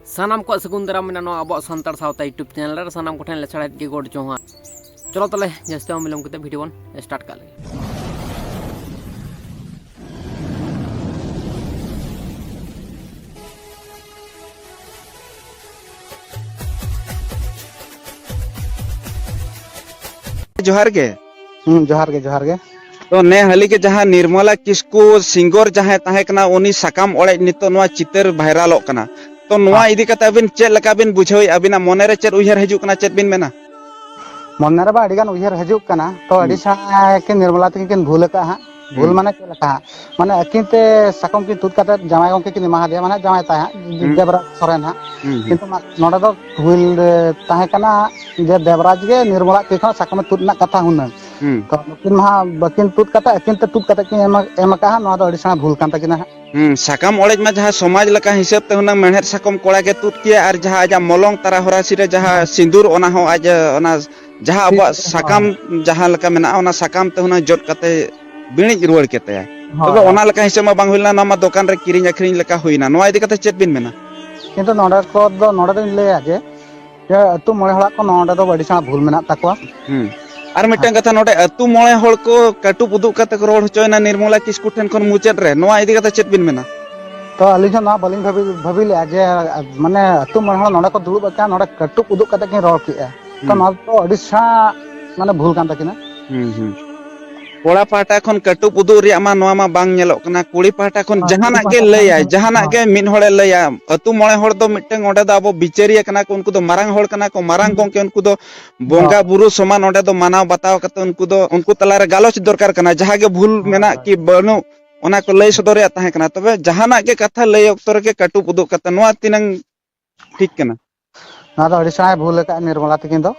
सानाम को सगुन दाराम मेना अब सानतार सावता यूट्यूब चैनल सानाम को लेछाड़ा के गोड़ चोहा चलो तले जस्ते मिलम करते वीडियो बन स्टार्ट कर लगे। जोहार गे जोहार गे तो ने हाली के जहां निर्मला किस्कू सिंगर जहां ताहे कना उनी सकाम ओड़े नितो नवा चितर भाइराल कना तो नवा इदी कते अबिन चेक लका बिन बुझाई अबिना मने रे चेक उयहर हिजु कना चेक बिन मेना मने रे बा अडिगान उयहर हिजु कना तो अडि सा के निर्मला तकिन किन भूल का हा भूल माने के लका माने अकिन ते सकाम की तुत कते जमाय गंके किन मा दिया माने जमाय ता देवराज सोरेन हा किंतु नोडा दो भूल ताहे कना जे देवराज गे निर्मला के खा सकाम तुत ना कथा हुना तो किन मा बकिन तुत कते अकिन ते तुत कते किन एम का नो दो अडि सा भूल कान तकिन हा सकाम ओड़े में जहां समाज लका हिसाब ते हुना मेहनत सकाम कोड़ा के तुत किया और जहां आजा मलंग तारा होरासी रे जहां सिंदूर ओना हो आज ओना जहां अब सकाम जहां लका मेना ओना सकाम ते हुना जट कते बिणिज रुवाड़ केते तबे ओना लका हिसाब में बांग हुइलना नमा दुकान रे किरिंग अखरिंग लका हुइना नोआ इदी कते चेक बिन मेना किंतु नोडा को दो नोडा दो ले आजे अतु मोळे हला को नोडा दो बड़ी सा भूल मेना तकवा और मिटन कथा नोडे अतु मोळे हळ को कटु पुदु कते को रोड होचोयना निर्मला किस्कु ठेन खन मुचेद रे नोआ इदी कते चेक बिन मेना तो अली जो ना बलिंग भाभी ले आजे माने अतु मोळे हळ नोडा को दुळुब का नोडा कटु पुदु कते किन रोड किया तो ना तो अडिसा माने भूल कान तकिना कोड़ा पाटा खन कटु पुदु रे मा नोआ मा बांग नेलो कना कुड़ी पाटा खन जहाना के लैया जहाना के मिन होड़े लैया अतु मोळे होड़ दो मिटन ओडे दा अबो बिचारिया कना को उनको दो मारांग होड़ कना को मारांग गोंके उनको दो बोंगा बुरु समान ओडे दो मानाव बताव कते उनको तला रे गालोच दरकार कना जहां के भूल मेना कि बनु ओना को लय सदोरे ताहे कना तबे जहाना के कथा लय ओक्तो रे के कटु पुदु कते नोआ तिनंग ठीक कना ना तो अडिसा भूल का निर्मला तकिन दो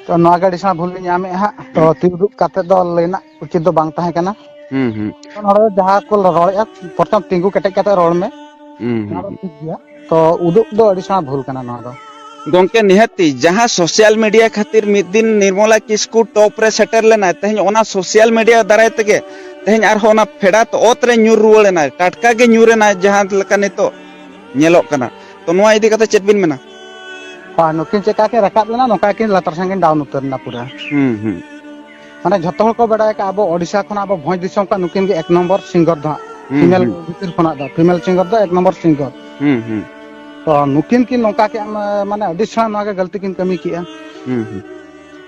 तो नोआ के अडिसा भूल न्यामे हा तो तिदु कते दो लेना उचित दो बांग ताहे कना तो नोडे जहां को रोड़या प्रथम तिंगु कटे कते रोड़ में ठीक गया तो उदुक दो अडिसा भूल कना नोआ दो गोंके निहती जहां सोशल मीडिया खातिर मिद दिन निर्मला किस्कू टॉप रे सेटर लेना तेहन ओना सोशल मीडिया दाराय तगे तेहन आर होना फेडात ओत रे न्यूर रुवलेना टाटका गे न्यूरेना जहां लका नितो नेलोक कना तो नोआ इदी कते चेक बिन मेना पा नुकिन चेका के रकाब लेना नोका किन लातर संगिन डाउन उतरना पूरा माने झतो हल को बडाय का अबो ओडिसा खना अबो भोज दिसम का नुकिन के एक नंबर सिंगर दा फीमेल भीतर खना दा फीमेल सिंगर दा एक नंबर सिंगर तो नुकिन की नोका के माने ओडिसा ना के गलती किन कमी किया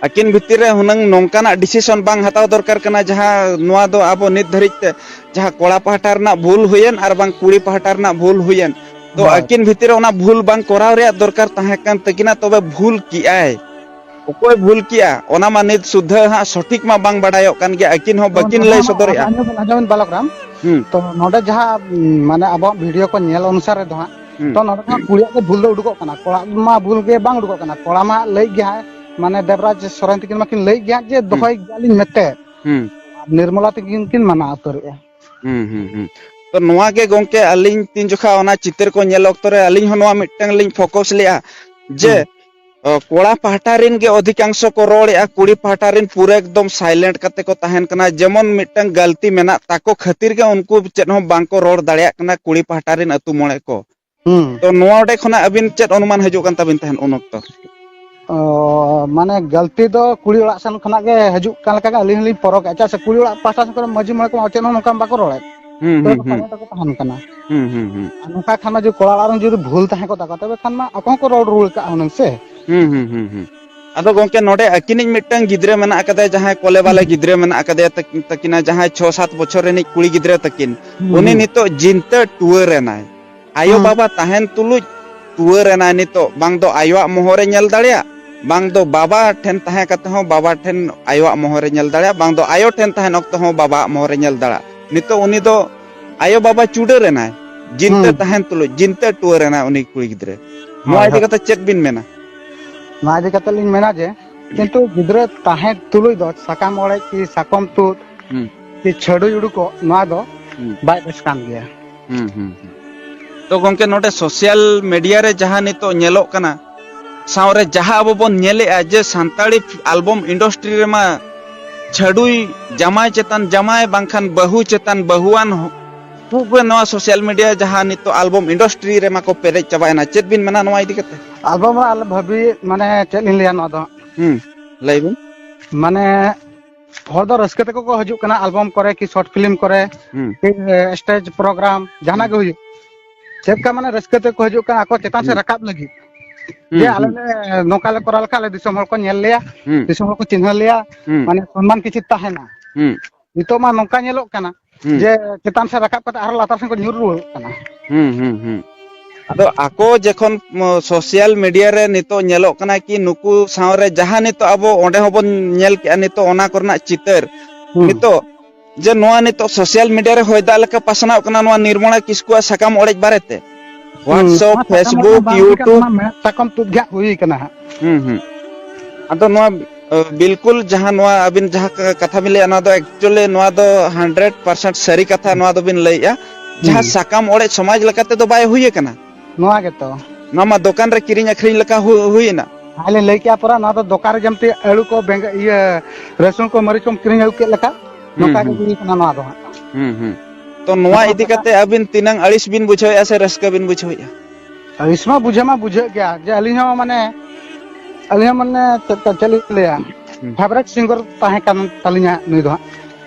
अकिन भीतर रे हुनंग नोंकाना डिसीजन बांग हताव दरकार कना जहां नोआ दो अबो नित धरिते जहां कोड़ा पहाटा रना भूल हुयन आर बांग कुड़ी पहाटा रना भूल हुयन तो अकिन भीतर ओना भूल बांग कोराव रे दरकार ताहे कान तकिना तबे भूल किआय ओकोय भूल किया ओना मा नित शुद्ध हा सठिक मा बांग बडायो कान गे अकिन हो बकिन लय सदरया आजमन बालकराम तो नोडे जहां माने अब वीडियो को नेल अनुसार दो तो नोडे कुड़िया को भूल दो उडुको कना कोड़ा मा भूल के बांग उडुको कना कोड़ा मा लई गया माने देवराज सोरेन तकिन माकिन लई गया जे दोहय गालिन मेते निर्मला तकिन किन माना उतरया तो नोआ के गोंके अलिन तीन जोखा ओना चित्र को नेल ओक्तो रे अलिन हो नोआ मिटंग लिन फोकस लिया जे कोड़ा पहाटा रिन के अधिकांश को रोड़या कुड़ी पहाटा रिन पूरा एकदम साइलेंट कते को ताहेन कना जेमन मिटंग गलती मेना ताको खातिर के उनको चेत हो बांग को रोड़ दाड़या कना कुड़ी पहाटा रिन अतु मोळे को तो नोआ ओडे खना अबिन चेत अनुमान हजु कान तबिन ताहेन उन ओक्तो माने गलती दो कुड़ी ओड़ा सन खना के हजु कान लका का अलिन लिन परक अच्छा से कुड़ी ओड़ा पासा से मजी मोळे को चेन नोका बाको रोड़े तो ताहन कना नोका खाना जो कोड़ा आरन जो भूल ताहे को ताका तबे खान मा ako को रोड रूल का हनन से अदो गोंके नोडे अकिनिज मिटंग गिद्रे मेना कदे जहां कोले वाले गिद्रे मेना कदे तकिना जहां 6-7 बछर रेनि कुड़ी गिद्रे तकिन उनी नितो जिनते टुअर रेनाय आयो बाबा ताहेन तुलुज टुअर रेनाय नितो बांग दो आयोआ मोहरे नेल दाड़िया बांग दो बाबा ठेन ताहे कते हो बाबा ठेन आयोआ मोहरे नेल दाड़िया बांग दो आयो ठेन ताहेन ओक्तो हो बाबा मोहरे नेल दाड़ा नितो उनी दो आयो बाबा चुडे रेनाय जिनते ताहेन तुलुज जिनते टुअर रेनाय उनी कुड़ी गिद्रे नोआ इदी कते चेक बिन मेना ना इदी कते लिन मेना जे किंतु गिद्रे ताहे तुलुज दो सकाम ओळे की साकम तुत की छडु युडु को नोआ दो बाय बसकान गया तो गोंके नोटे सोशल मीडिया रे जहां नितो नेलो कना सावरे जहां अब बोन नेले जे सांताड़ी एल्बम इंडस्ट्री रे मा छडुई जमाय चेतन जमाय बांखान बहु चेतन बहुआन ᱱᱩᱠᱩ ᱱᱚᱣᱟ ᱥᱳᱥᱟᱞ ᱢᱤᱰᱤया ᱡᱟᱦᱟᱸ ᱱᱤᱛᱚᱜ ᱟᱞᱵᱟᱢ ᱤᱱᱰᱟᱥᱴᱨᱤ ᱨᱮ ᱢᱟᱠᱚ ᱯᱮᱨᱮᱡ ᱪᱟᱵᱟᱭᱮᱱᱟ, ᱪᱮᱫ ᱵᱤᱱ ᱢᱮᱱᱟ ᱱᱚᱣᱟ ᱤᱫᱤ ᱠᱟᱛᱮ? ᱟᱞᱵᱟᱢ ᱟᱞᱮ ᱵᱷᱟᱵᱤ ᱢᱟᱱᱮ ᱪᱮᱫ ᱞᱤᱧ ᱞᱟᱹᱭᱟ ᱱᱚᱣᱟ ᱫᱚ ᱞᱟᱹᱭ ᱵᱤᱱ ᱢᱟᱱᱮ ᱦᱚᱲ ᱫᱚ ᱨᱟᱹᱥᱠᱟᱹ ᱛᱮᱠᱚ ᱠᱚ ᱦᱤᱡᱩᱜ ᱠᱟᱱᱟ ᱟᱞᱵᱟᱢ ᱠᱚᱨᱮ ᱠᱤ ᱥᱚᱨᱴ ᱯᱷᱤᱞᱤᱢ ᱠᱚᱨᱮ स्टेज प्रोग्राम जहां हुई चेक का माने रस्ते ते को हजू का ako चेतान से रकाब लगी जे आले नोका ले कोरा लखा ले दिसम हर को नेल लिया दिसम हर को चिन्ह लिया माने सम्मान किछि ताहेना नितो मा नोका नेलोक काना जे चेतान से रकाब कते आरो लातार से को ᱧᱩᱨ रुवाल काना ᱟᱫᱚ ᱟᱠᱚ ᱡᱚᱠᱷᱚᱱ ᱥᱳᱥᱟᱞ ᱢᱤᱰᱤᱭᱟ ᱨᱮ ᱱᱤᱛᱚᱜ ᱧᱮᱞᱚᱜ ᱠᱟᱱᱟ ᱠᱤ ᱱᱩᱠᱩ ᱥᱟᱶᱨᱮ ᱡᱟᱦᱟᱸ ᱱᱤᱛᱚᱜ ᱟᱵᱚ ᱚᱸᱰᱮ ᱦᱚᱸᱵᱚᱱ ᱧᱮᱞ ᱠᱮᱜᱼᱟ ᱱᱤᱛᱚᱜ ᱚᱱᱟ ᱠᱚᱨᱮᱱᱟᱜ ᱪᱤᱛᱟᱹᱨ ᱱᱤᱛᱚᱜ जे नोआ नितो सोशल मीडिया रे होयदा लेका पासनाव कना नोआ निर्मला किस्कुआ सकाम ओड़ेज बारेते व्हाट्सएप फेसबुक यूट्यूब सकाम तुद गया हुई कना अदो नोआ बिल्कुल जहां नोआ अबिन जहां कथा बिन लेया नोआ दो एक्चुअली नोआ दो 100% सरी कथा नोआ दो बिन लैया जहां सकाम ओड़ेज समाज लेकाते दो बाय हुई कना नोआ गेतो नोआ मा दुकान रे किरिंग अखरिंग लेका हुईना आले लई क्या परा नोआ दो दुकान रे जमते आलू को बेंग ये रसुन को मरीच को किरिंग आउ के लेका नोका के हुई कना नोआ दो तो नोआ इदी कते अबिन तिनंग अड़िस बिन बुझोया से रस्का बिन बुझोया इसमा बुझे गया जे अली हो माने चली लिया फेवरेट सिंगर ताहे कान तलिया नुई दो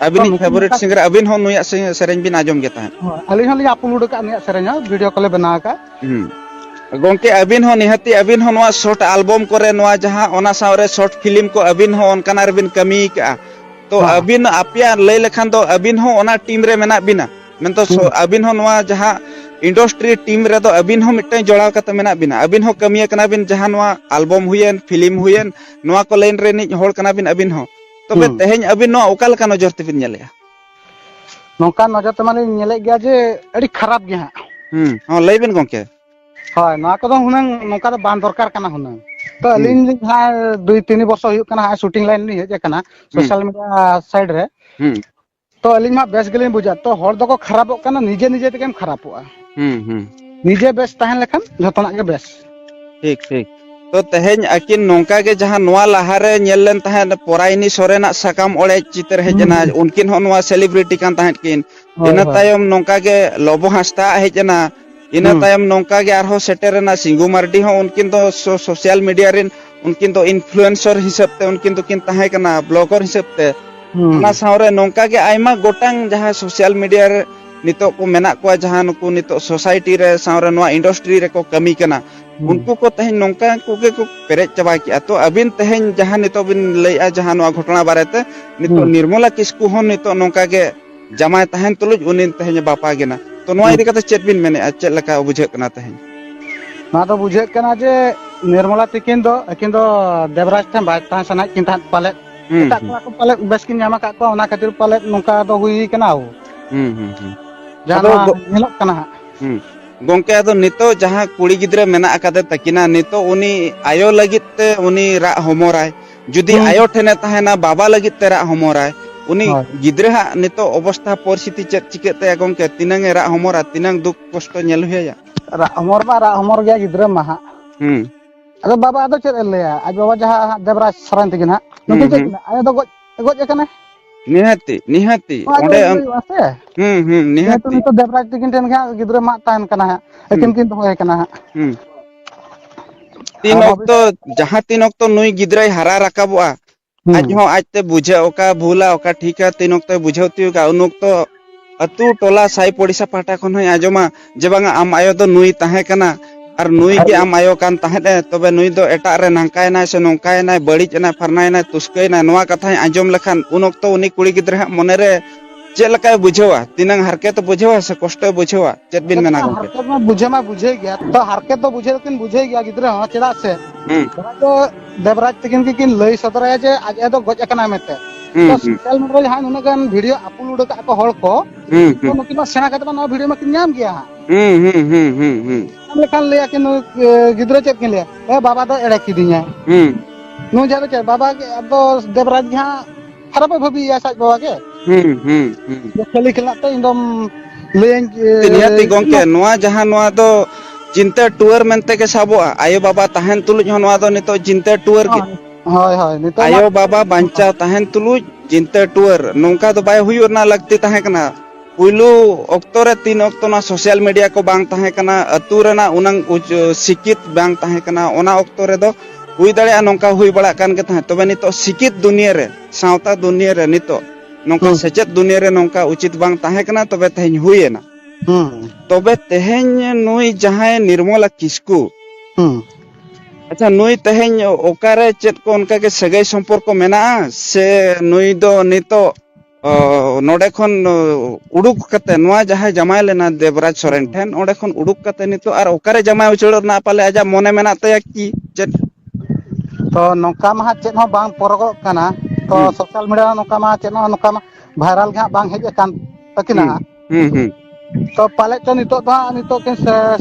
अबिन फेवरेट सिंगर अबिन हो नुया सेरेंज बिन आजम गे ताहे अली हो लिया अपलोड का नुया सेरेंज वीडियो कॉल बना का गोंके अबिन हो निहती अबिन हो नोआ शॉर्ट एल्बम करे नोआ जहां ओना सावरे शॉर्ट फिल्म को अबिन हो ओनकाना रे बिन कमी का तो अबिन आपिया लय लेखान तो अबिन हो ओना टीम रे मेना बिना मेन तो अबिन हो नोआ जहां इंडस्ट्री टीम रे तो अबिन हो मिटते जोड़ाव कते मेना बिना अबिन हो कमिया कना बिन जहां नोआ एल्बम हुयन फिल्म हुयन नोआ को लाइन रे नि होड़ कना बिन अबिन हो तबे तेहेन अबिन नोआ ओका लका नजर ते बिन नेलेया नोका नजर ते माने नेले गया जे अड़ी खराब गया हां लय बिन गोंके हां नोआ को हुनंग नोका तो बान दरकार कना हुनंग तो अलिन हा 2-3 वर्ष हुई कना शूटिंग लाइन नि हे कना सोशल मीडिया साइड रे तो अलिन मा बेस गलिन बुझा तो हर दको खराबो कना निजे निजे तेकेम खराबोआ निजे बेस ताहन लेखन जतना के बेस ठीक ठीक तो तेहेन अकिन नोंका के जहां नोआ लहारे नेलन ताहन पोराइनी सोरेना सकाम ओड़े चितर हेजना उनकिन हो नोआ सेलिब्रिटी कान ताहन किन इना तायम नोंका के लोबो हस्ता हेजना इना तायम नोंका के आरो सेटेरना सिंगु मार्डी हो उनकिन तो सोशल मीडिया रिन उनकिन तो इन्फ्लुएंसर हिसाब ते उनकिन तो किन ताहे कना ब्लॉगर हिसाब ते ना सावरे नोंका के आइमा गोटांग जहां सोशल मीडिया रे नितो को मेना को जहां नुकु नितो सोसाइटी रे सावरे नोआ इंडस्ट्री रे को कमी कना उनको को तहेन नोंका को के को पेरेज चबा किया तो अबिन तहेन जहां नितो बिन लैया जहां नोआ घटना बारेते नितो निर्मला किस्कु हो नितो नोंका के जमाय तहेन तुलुज उनिन तहेन बापा गेना तो नोआ इदी कते चेत बिन मेने चेत लका बुझे कना तहेन ना तो बुझे कना जे निर्मला तिकिन दो देवराज थे बाय ता सना किन ता पाले को पाले बस किन जामा का को ओना खातिर पाले नोंका दो हुई कना हो जहां नेलक कना गोंके आदो नितो जहां कुड़ी गिद्रे मेना अकादे तकिना नितो उनी आयो लगित ते उनी रा होमोराय जुदी आयो ठेने ताहेना बाबा लगित ते रा होमोराय उनी गिद्रे हा नितो अवस्था परिस्थिति चेत चिकेते गोंके तिनंग रा होमोरा तिनंग दुख कष्ट नेल हुया रा होमोर गया गिद्रे मा हा अदो बाबा अदो चेत लेया आज बाबा जहां देवराज सरन तिगिन हा नुके चेत आयो दो गोज कना निहाती ओंडे निहाती तो देवराज तिकिन टेन गया गिद्रे मा तान कना हा लेकिन किन होय कना हा तीन वक्त नुई गिद्रे हरा रकाबुआ आज हो आज ते बुझे ओका भूला ओका ठीका तीन वक्त बुझौती का उन वक्त अतु टोला साई पड़िसा पाटा खन होय आजमा जे बांगा आम आयो तो नुई ताहे कना और नुई के आम आयो कान ताहे तबे नुई दो एटा रे नंकायना से नंकायना बड़ीजना फरनायना तुस्कैना नोआ कथा आंजम लखान उन वक्त उनी कुड़ी गिद्रे मने रे चे लका बुझेवा तिनंग हरके तो बुझेवा से कष्ट बुझेवा चेत बिन मेना गोंके हरके मा बुझे गया तो हरके तो बुझे लेकिन बुझे गया गिद्रे हां चेदा से तो देवराज तिकिन किन लई सदराया जे आज एदो गज कना मेते तो सोशल मीडिया जहां नुना गान वीडियो अपलोड का को हol को तो नुकिन मा सेना कते नो वीडियो मा किन नाम गया हम लेखान ले कि गिद्रे चेत किन ले ए बाबा तो एड़े किदिया नु जादो चे बाबा के अब देवराज जहां खराब भाभी या साज बाबा के खेली खेला तो इंदम लेन नियाती गोंके नोआ जहां नोआ दो चिंता टूर मेंते के साबो आयो बाबा ताहेन तुलुज हो नोआ दो नितो चिंता टूर के हाय हाय नितो आयो बाबा बांचा ताहेन तुलुज चिंता टूर नोंका दो बाय हुयो ना लगती ताहे कना पुलु ऑक्टो रे तीन ऑक्टो ना सोशल मीडिया को बांग ताहे कना अतु रेना उनंग सिकित बांग ताहे कना ओना ऑक्टो रे दो हुई दाड़े नौका हुई बड़ा कान के ताहे तबे नितो सिकित दुनिया रे सावता दुनिया रे नितो नौका सेचेत दुनिया रे नौका उचित बांग ताहे कना तबे तेहें हुई ना तबे तेहें नुई जहां निर्मला किस्कू अच्छा नुई तेहें ओकारे चेत को उनका के सगाई संपर्क को मेना से नुई दो नितो नोडे खन उडुक कते नोआ जहां जमाय लेना देवराज सोरेन ठेन ओडे खन उडुक कते नितो आर ओकारे जमाय उचड़ ना पाले आजा मोने मेना तया की चेत तो नौका मा चेत हो बांग परगो काना तो सोशल मीडिया नौका मा चेत हो नौका मा वायरल गा बांग हेज कान तकिना तो पाले तो नितो के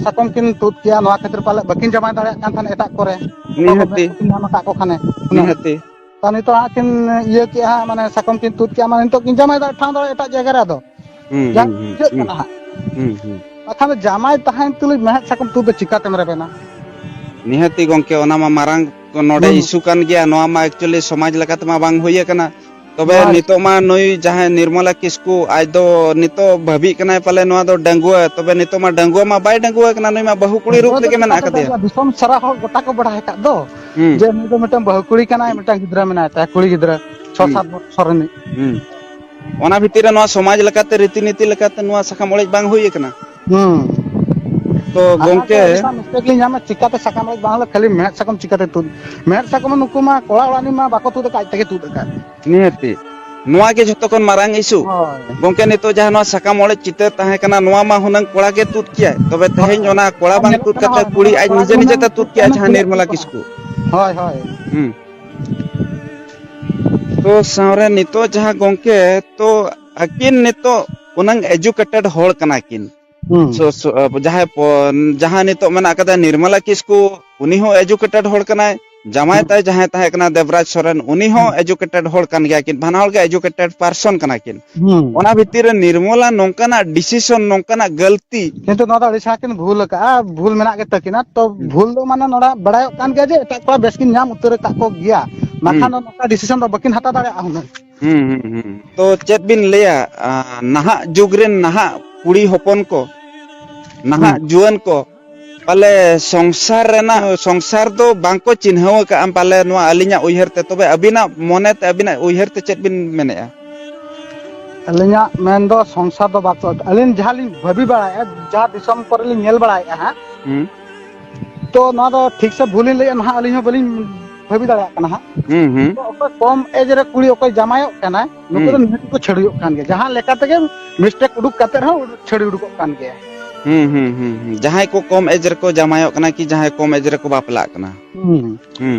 सकम किन तुत किया नोआ खातिर पाले बकिन जमाय दाड़े कान थान एटा करे निहति नाम का को खाने निहति तो नितो किन ये के हा माने सकम किन तुत किया माने नितो किन जमाय दाड़े ठां दाड़े एटा जगह रे दो जा कना अखान जमाय ताहन तुल मेहत सकम तुत चिका तेमरे बेना निहति गोंके ओना मा मारांग नोडे इशू कान गया नोआ मा एक्चुअली समाज लगात मा बांग होइए कना तबे नितो मा नोई जहां निर्मला किस्कू आज दो नितो भाभी कना पाले नोआ दो डंगुआ तबे नितो मा डंगुआ मा बाय डंगुआ कना नोई मा बहु कुड़ी रूप लेके मेना कदे दिसम सारा हो गोटा को बड़ा हेका दो जे नितो मिटम बहु कुड़ी कना मिटम गिद्रा मेना ता कुड़ी गिद्रा 6-7 बछर नि ओना भितिर नोआ समाज लगाते रीति नीति लगाते नोआ सकाम ओळेज बांग होइए कना तो गोंके मिस्टेकली नाम चिकाते सकाम ओळेज बांग खाली मेहत सकम चिकाते तु मेहत सकम नुकु मा कोळा ओळानी मा बाको तु दका तके तु दका निहति नोआ के जतो कोन मारांग इशू गोंके नितो जहां नोआ सकाम ओळे चिते ताहे कना नोआ मा हुनंग कोळा के तुत किया तबे तेहें ओना कोळा बांग तुत कते कुड़ी आज निजे निजे ते तुत किया जहां निर्मला किस्कू होय होय तो सावरे नितो जहां गोंके तो अकिन नितो उनंग एजुकेटेड होल कना किन जहां नितो मेना कदा निर्मला किस्कू उनी हो एजुकेटेड होल कना जमाय ताय जहां ताहे कना देवराज सोरेन उनी हो एजुकेटेड होल कन गया किन भाना होल के एजुकेटेड पर्सन कना किन ओना भितिर निर्मला नोंकाना डिसीजन नोंकाना गलती किंतु नोदा अड़िसा किन भूल का भूल मेना के तकिना तो भूल दो माने नोडा बड़ाय कान गया जे एटा को बेसकिन नाम उतर का को गया माखान नोका डिसीजन दो बकिन हता दाड़े आहुन तो चेत बिन लेया नहा जुगरेन नहा कुड़ी होपन को नहा जुआन को पाले संसार रेना संसार दो बांको चिन्हव का आम पाले नोआ अलिना उयहर ते तबे अबिना मोने ते अबिना उयहर ते चेत बिन मेनेया अलिना मेन दो संसार दो बाको अलिन जहालिन भाबी बड़ाय जहा दिसम पर लिन नेल बड़ाय हा तो ना दो ठीक से भूलिन ले ना अलिन बलिन भाबी दाड़ा कना हा तो ओको कम एज रे कुड़ी ओको जमायो कना नुको निहत को छड़ियो कान के जहां लेका तके मिस्टेक उडुक काते रहो छड़ी उडुक कान के जहां को कम एज रे को जमायो कना कि जहां कम एज रे को बापला कना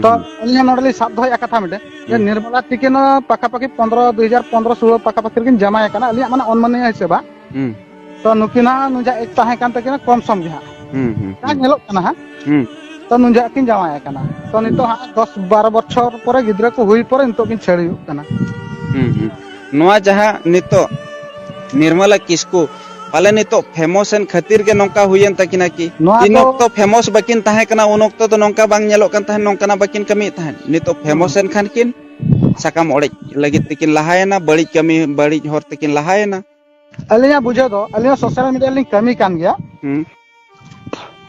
तो अलिन नोडली साब दो कथा मिटे जे निर्मला तिकेन पाका पाकी 2015 16 पाका पाकी किन जमाय कना अलिन माने अनमने हिसेबा तो नुकिना नुजा एक ताहे कान तके कम सम गया का नेलो कना हा तो नुजा किन जमाय कना तो नितो 10-12 बछर परे गिद्रा को हुई परे नितो किन छड़ियो कना नोआ जहां नितो निर्मला किस्कू पाले नितो फेमस एन खातिर के नोंका हुयन तकिना की इन तो फेमस बकिन ताहे कना उन वक्त तो नोंका बांग नेलो कन ताहे नोंकाना बकिन कमी ताहे नितो फेमस एन खान किन सकाम ओड़े लगित तकिन लहायना बड़ी कमी बड़ी होर तकिन लहायना अलिया बुझो दो अलिया सोशल मीडिया लिंक कमी कान गया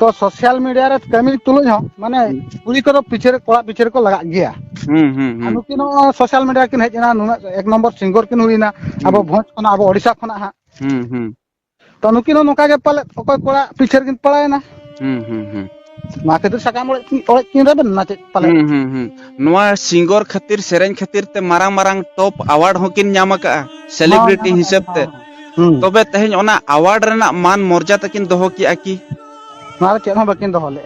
तो सोशल मीडिया रे कमी तुलुज हो माने कुड़ी को पीछे कोड़ा पीछे को लगा गया अनुकिन सोशल मीडिया किन हेजना नुना एक नंबर सिंगर किन हुईना अब भोज खना अब ओडिसा खना हा तो नुकिन नोका के पाले ओको कोड़ा पीछे किन पड़ाय ना मा खातिर सकाम ओळे किन रे ना चे पाले नोआ सिंगर खातिर सेरेन खातिर ते मारांग मारांग टॉप अवार्ड हो किन न्याम का सेलिब्रिटी हिसाब ते तबे तेहेन ओना अवार्ड रेना मान मर्यादा किन दोहो की आकी मार के हो बकिन दोहले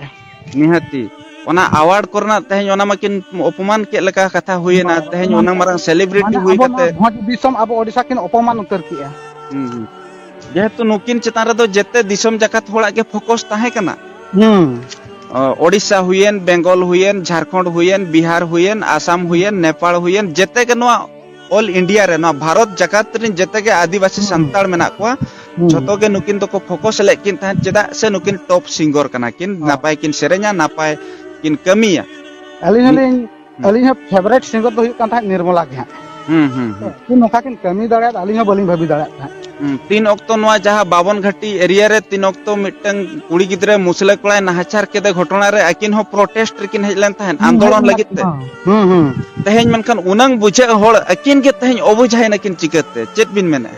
निहति ओना अवार्ड करना तेहेन ओना मकिन अपमान के लका कथा हुईना तेहेन ओना मारांग सेलिब्रिटी हुई कते भोज दिसम अब ओडिसा किन अपमान उतर किया जेहेतु नुकिन चेतान रे दो जेते दिसम जकात होड़ा के फोकस ताहे कना ओडिसा हुईन बेंगल हुईन झारखंड हुईन बिहार हुईन आसाम हुईन नेपाल हुईन जेते के नोआ ऑल इंडिया रे नोआ भारत जकात रे जेते के आदिवासी संताल मेना को जतो के नुकिन तो को फोकस लेकिन ताहे चेदा से नुकिन टॉप सिंगर कना किन नापाय किन सेरे냐 नापाय किन कमिया अलिन फेवरेट सिंगर तो हुई कान था निर्मला के ᱟᱹᱠᱤᱱ ᱱᱚᱝᱠᱟ ᱠᱤᱱ ᱠᱟᱹᱢᱤ ᱫᱟᱲᱮᱭᱟᱜ ᱟᱹᱞᱤᱧ ᱦᱚᱸ ᱵᱟᱹᱞᱤᱧ ᱵᱷᱟᱵᱤ ᱫᱟᱲᱮᱭᱟᱜ ᱛᱟᱦᱮᱸᱫ तीन अक्तो नवा जहां बावन घाटी एरिया रे तीन अक्तो मिटंग कुड़ी गिद्रे मुसले कोड़ा नाहचार केदे घटना रे अकिन हो प्रोटेस्ट रेकिन हेजलेन तहन आंदोलन लगित ते तेहेन मनखान उनंग बुझे होड़ अकिन के तेहेन अबुझाय नकिन चिकते चेत बिन मेने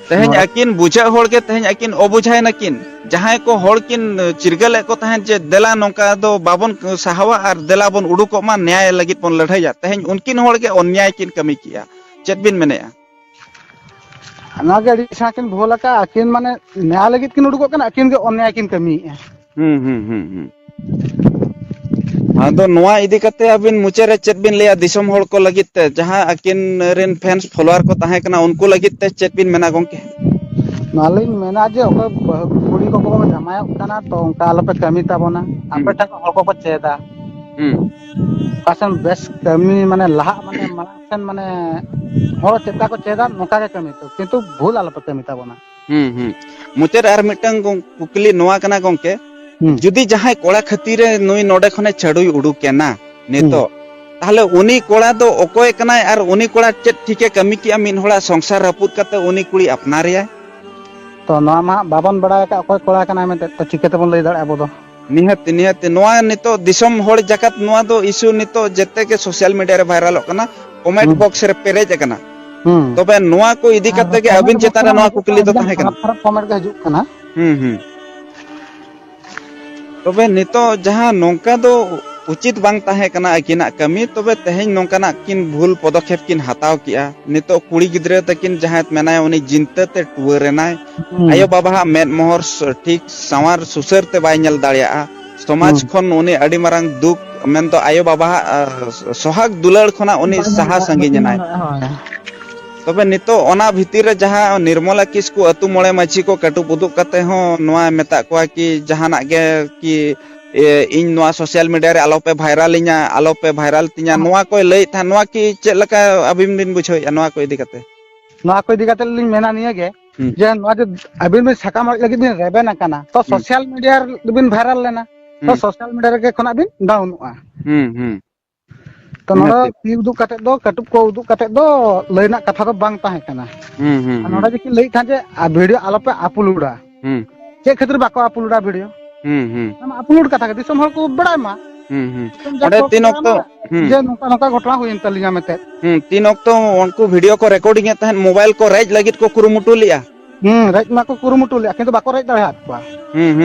तेहेन अकिन बुझे होड़ के तेहेन अकिन अबुझाय नकिन जहां को होड़ किन चिरगले को तहन जे देला नोंका दो बाबन साहवा और देला बन उडुको मा न्याय लगित बन लड़ाइया तेहेन उनकिन होड़ के अन्याय किन कमी किया चेत बिन मेने नागे अड़ी सा किन भोलका अकिन माने न्याय लगित किन उडुको कना अकिन के अन्याय किन कमी आदो नवा इदी कते अबिन मुचेरे चेत बिन लेया दिसम होड़ को लगित ते जहां अकिन रेन फैंस फॉलोअर को ताहे कना उनको लगित ते चेत बिन मेना गोंके नालिन मेना जे ओके कुड़ी को जमाया कना तो उनका आलोपे कमी ताबोना आपे ठक होड़ को चेदा कासन बेस कमी माने लहा माने मानसन माने होड़ चेता को चेदा नोका के कमी तो किंतु भूल आलोपे कमी ताबोना मुचेर आर मिटंग कुकली नवा कना गोंके जुदी जहां कोड़ा खतीरे नुई नोडे खने छडुई उडुकेना नेतो ताहले उनी कोड़ा दो ओकोय कनाय आर उनी कोड़ा चेत ठीके कमी किया मिन होड़ा संसार रपुत कते उनी कुड़ी अपनारिया तो नवा मा बाबन बड़ा का ओकोय कोड़ा कनाय में तो चिकेते बन लई दाड़े अबो दो निहत नवा नितो दिसम होड़ जगत नवा दो इशू नितो जते के सोशल मीडिया रे वायरल होकना कमेंट बॉक्स रे पेरेज कना तबे नवा को इदी कते के अबिन चेता रे नवा कुकली तो ताहे कना कमेंट के हजु कना तबे नितो जहां नोंका दो उचित बांग ताहे कना अकिना कमी तबे तेहेन नोंकाना किन भूल पदक्षेप किन हताव किया नितो कुड़ी गिद्रे तकिन जहां मेनाय उनी जिनते ते टुवरेनाय आयो बाबा मेद मोहर ठीक सवार सुसरते बाय नेल दाड़िया समाज खन उनी अडी मारंग दुख मेन तो आयो बाबा सोहाग दुलड़ खना उनी सहा संगी जनाय तबे नितो ओना भितिर रे जहां निर्मला किस्कु अतु मोळे माछी को कटु पुदुक कते हो नवा मेता कोआ कि जहाना गे कि इन नवा सोशल मीडिया रे आलोपे वायरल तिnya नवा कोय लई था नवा कि चे लका अबिन दिन बुझोय नवा को इदी कते लिन मेना निये गे जे नवा जे अबिन में सकाम लगी बिन रेबेना कना तो सोशल मीडिया बिन वायरल लेना तो सोशल मीडिया रे खना बिन डाउनआ तो नोडा पी उदु कते दो कटुप को उदु कते दो लैना कथा दो बांग ताहे कना नोडा जे कि लई था जे वीडियो आलोपे अपलोडा चे खातिर बाको अपलोडा वीडियो हम अपलोड कथा के दिसम हर को बड़ाय मा अरे तीन अक्तो जे नोका नोका घटना हुइन तलिया मेते तीन अक्तो उनको वीडियो को रिकॉर्डिंग तहन मोबाइल को रेज लगित को कुरुमुटु लिया रेज मा को कुरुमुटु लिया किंतु बाको रेज दाड़े हात पा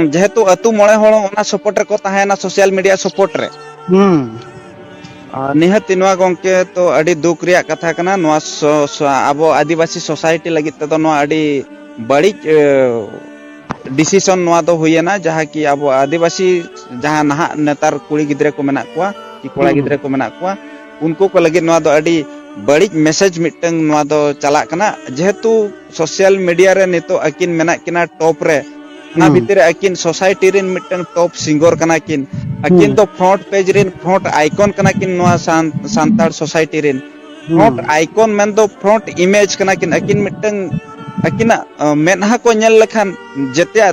जेहेतु अतु मोळे होळ ओना सपोर्ट रे को ताहेना सोशल मीडिया सपोर्ट रे निहत नवा गोंके तो अडी दुख रिया कथा कना नवा आबो आदिवासी सोसाइटी लगित तो नवा अडी बड़ी डिसीजन नवा दो हुयना जहां कि अब आदिवासी जहां नहा नेतार कुड़ी गिद्रे को मेना कुआ कि कोड़ा गिद्रे को मेना कुआ उनको को लगे नवा दो अडी बड़ी मैसेज मिटंग नवा दो चला कना जेहेतु सोशल मीडिया रे नितो अकिन मेना किना टॉप रे ना भीतर अकिन सोसाइटी रे मिटंग टॉप सिंगर कना किन अकिन तो फ्रंट पेज रे फ्रंट आइकन कना किन नवा सांतार सोसाइटी रे फ्रंट आइकन मेन दो फ्रंट इमेज कना किन अकिन मिटंग अकिना मेनहा को नेल लखान जेतिया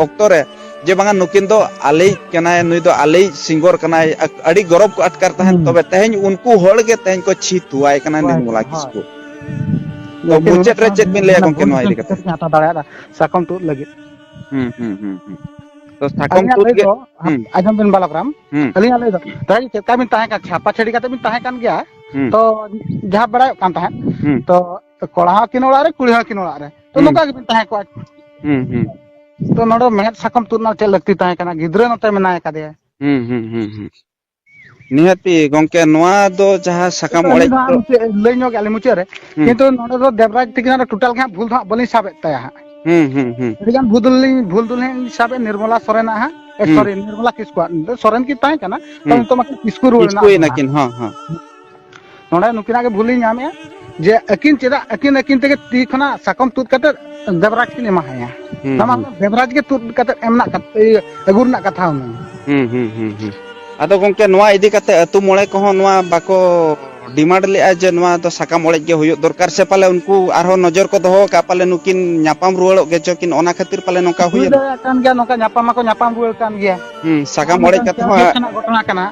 ऑक्टो रे जे बांगा नुकिन दो आले कनाय नुई दो आले सिंगर कनाय अड़ी गौरव को अटकर तहन तबे तेहन उनको होड़ के तेहन को छीतुआय कना निर्मला किसको तो बुचेट रे चेत बिन ले कोन नोय इदी कते आता दाड़ा साकम तु लगी तो साकम तु के आजम बिन बालकराम अली आले दो ताई चेका बिन ताहे का छापा छेड़ी कते बिन ताहे कान गया तो जहां बड़ा कान ताहे तो कोड़ा किन ओड़ा रे कुड़ी किन ओड़ा रे तो नोका के बिन ताहे को तो नोडो मेहत साकम तुना चे लगती ताहे कना गिद्रे नते मेनाय कादे निहती गोंके नवा दो जहां साकम ओळे लई नो गाले मुचे रे किंतु नोडो दो देवराज तिकना टोटल के भूल धा बलि साबे ताया एदिगान भूल दुल साबे निर्मला सोरेना हा सॉरी निर्मला किसको सोरेन की ताहे कना तो मके किसको रोना किसको नाकिन हां नोडा नुकिना के भूली नामे जे अकिन चेदा अकिन तेगे ती खना साकम तुत कते देवराज की नेमा है नामा देवराज के तुत कते एमना कते अगुरना कथा हम आदो गोंके नवा इदी कते अतु मोळे को नवा बाको डिमांड लेआ जे नोआ दो साकाम ओळेज गे हुयो दरकार से पाले उनको आरो नजर को दोहो का पाले नुकिन ᱧᱟᱯᱟᱢ रुवाड़ो गे चोकिन ओना खातिर पाले नोका हुई हुयो दाᱲेयाᱜ ᱠᱟᱱ ᱜᱮᱭᱟ ᱱᱚᱝᱠᱟ ᱧᱟᱯᱟᱢ ᱢᱟᱠᱚ ᱧᱟᱯᱟᱢ ᱨᱩᱣᱟᱹᱲ ᱠᱟᱱ ᱜᱮᱭᱟ साकाम ओळेज कते हो ᱡᱚᱥ ᱜᱷᱚᱴᱚᱱᱟ ᱠᱟᱱᱟ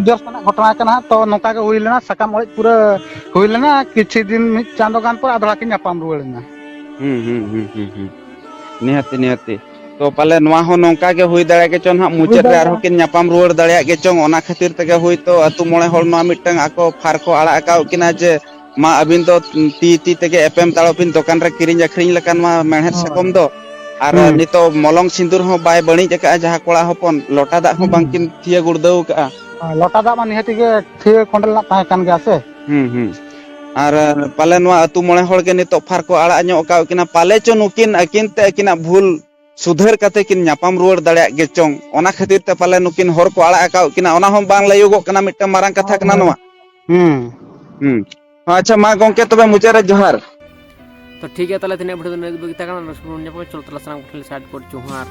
ᱡᱚᱥ ᱜᱷᱚᱴᱚᱱᱟ ᱠᱟᱱᱟ ᱛᱚ ᱱᱚᱝᱠᱟ ᱜᱮ ᱦᱩᱭ ᱞᱮᱱᱟ ᱥᱟᱠᱟᱢ ᱚᱲᱮᱡ ᱯᱩᱨᱟᱹ ᱦᱩᱭ ᱞᱮᱱᱟ ᱠᱤᱪᱷᱩ ᱫᱤᱱ ᱢᱤᱫ ᱪᱟᱸᱫᱳ ᱜᱟᱱ ᱯᱚᱨ ᱟᱫᱚ ᱠᱤᱱ ᱧᱟᱯᱟᱢ ᱨᱩᱣᱟᱹᱲ ᱮᱱᱟ निहाती निहाती तो पाले नोआ हो नोंका गे हुई दाड़े गे चोन हा मुचाद रे आरो किन ᱧᱟᱯᱟम रुवाड़ दाड़ेया गे चोंग ओना खातिर तगे हुई तो अतु मोळे होल नोआ मिटंग आको फार को आड़ा आकाव किना जे मा अबिन दो ती तगे एपेम ताळोपिन दुकान रे किरिंग अखरिंग लकान मा मेणहेर सकम दो आर नितो मलंग सिंदूर हो बाय बणिज का जहा कोड़ा होपन लोटा दा हो बांकिन थिया गुड़दौ का लोटा दा मा निहाती गे थिया कोंडल ना ताहे कान गया से आर पाले नोआ अतु मोळे होल गे नितो फार को आड़ा ᱧᱚᱜ काव किना पाले चो नुकिन अकिन ते अकिना भूल सुधर कते किन ᱧᱟᱯᱟम रुवाड़ दाड़ेया गे चोंग ओना खातिर ते पाले नुकिन हर को आड़ा आकाव किना ओना हम बांग लायुगो कना मिटम मारांग कथा कना नोआ अच्छा मा गोंके तबे मुचारे जोहार तो ठीक है ताले तिने भिडियो ने बगिता kana चलो ताला सानाम कोठेन ले साइड कोड जोहार।